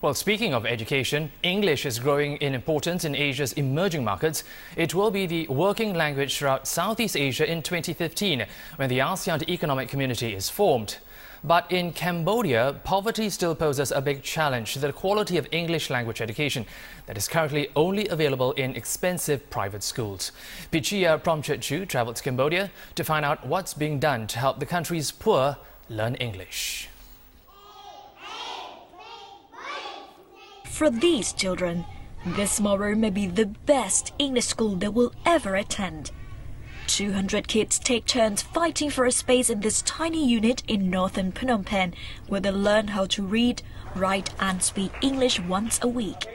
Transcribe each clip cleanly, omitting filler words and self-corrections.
Well, speaking of education, English is growing in importance in Asia's emerging markets. It will be the working language throughout Southeast Asia in 2015, when the ASEAN Economic Community is formed. But in Cambodia, poverty still poses a big challenge to the quality of English language education that is currently only available in expensive private schools. Pichia Promchet-Chu travelled to Cambodia to find out what's being done to help the country's poor learn English. For these children, this small room may be the best English school they will ever attend. 200 kids take turns fighting for a space in this tiny unit in northern Phnom Penh, where they learn how to read, write and speak English once a week.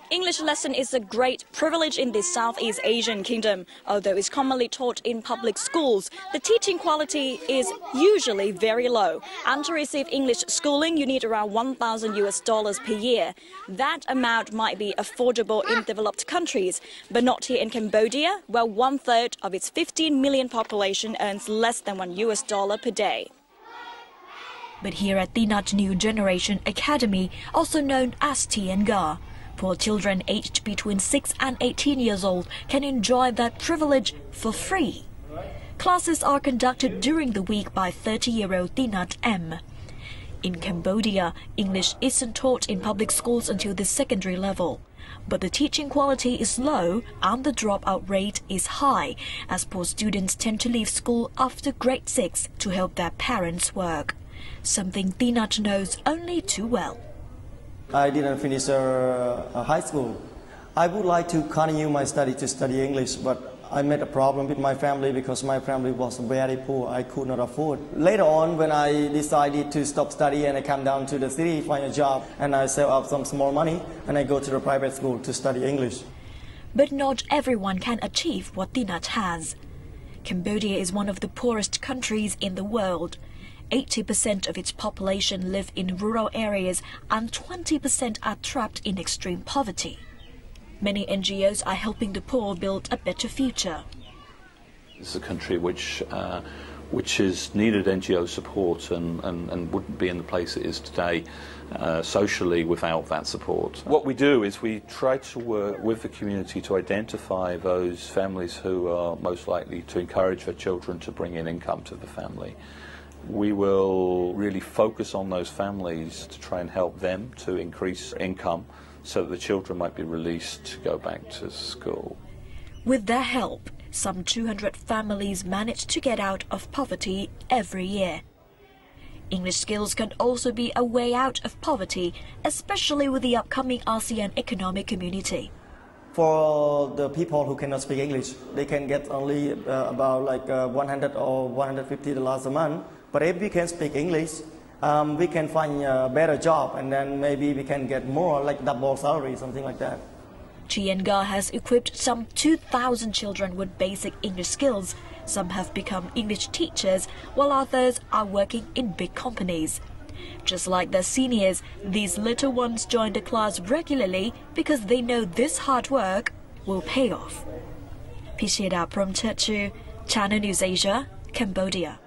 English lesson is a great privilege in the Southeast Asian kingdom. Although it's commonly taught in public schools, the teaching quality is usually very low. And to receive English schooling, you need around $1,000 per year. That amount might be affordable in developed countries, but not here in Cambodia, where 1/3 of its 15 million population earns less than $1 per day. But here at Tinat New Generation Academy, also known as TNGA, poor children aged between 6 and 18 years old can enjoy that privilege for free. Classes are conducted during the week by 30-year-old Tinat M. In Cambodia, English isn't taught in public schools until the secondary level. But the teaching quality is low and the dropout rate is high, as poor students tend to leave school after grade 6 to help their parents work, something Tinat knows only too well. I didn't finish high school. I would like to continue my study to study English, but I met a problem with my family because my family was very poor. I could not afford. Later on, when I decided to stop studying and I come down to the city, find a job, and I save up some small money, and I go to the private school to study English. But not everyone can achieve what Tinat has. Cambodia is one of the poorest countries in the world. 80% of its population live in rural areas and 20% are trapped in extreme poverty. Many NGOs are helping the poor build a better future. It's a country which has needed NGO support and wouldn't be in the place it is today socially without that support. What we do is we try to work with the community to identify those families who are most likely to encourage their children to bring in income to the family. We will really focus on those families to try and help them to increase income so that the children might be released to go back to school. With their help, some 200 families manage to get out of poverty every year. English skills can also be a way out of poverty, especially with the upcoming ASEAN Economic Community. For the people who cannot speak English, they can get only about like $100 or $150 a month. But if we can speak English, we can find a better job, and then maybe we can get more, like double salary, something like that. TNGA has equipped some 2,000 children with basic English skills. Some have become English teachers, while others are working in big companies. Just like their seniors, these little ones join the class regularly because they know this hard work will pay off. Pichia Promchet-Chu, Channel News Asia, Cambodia.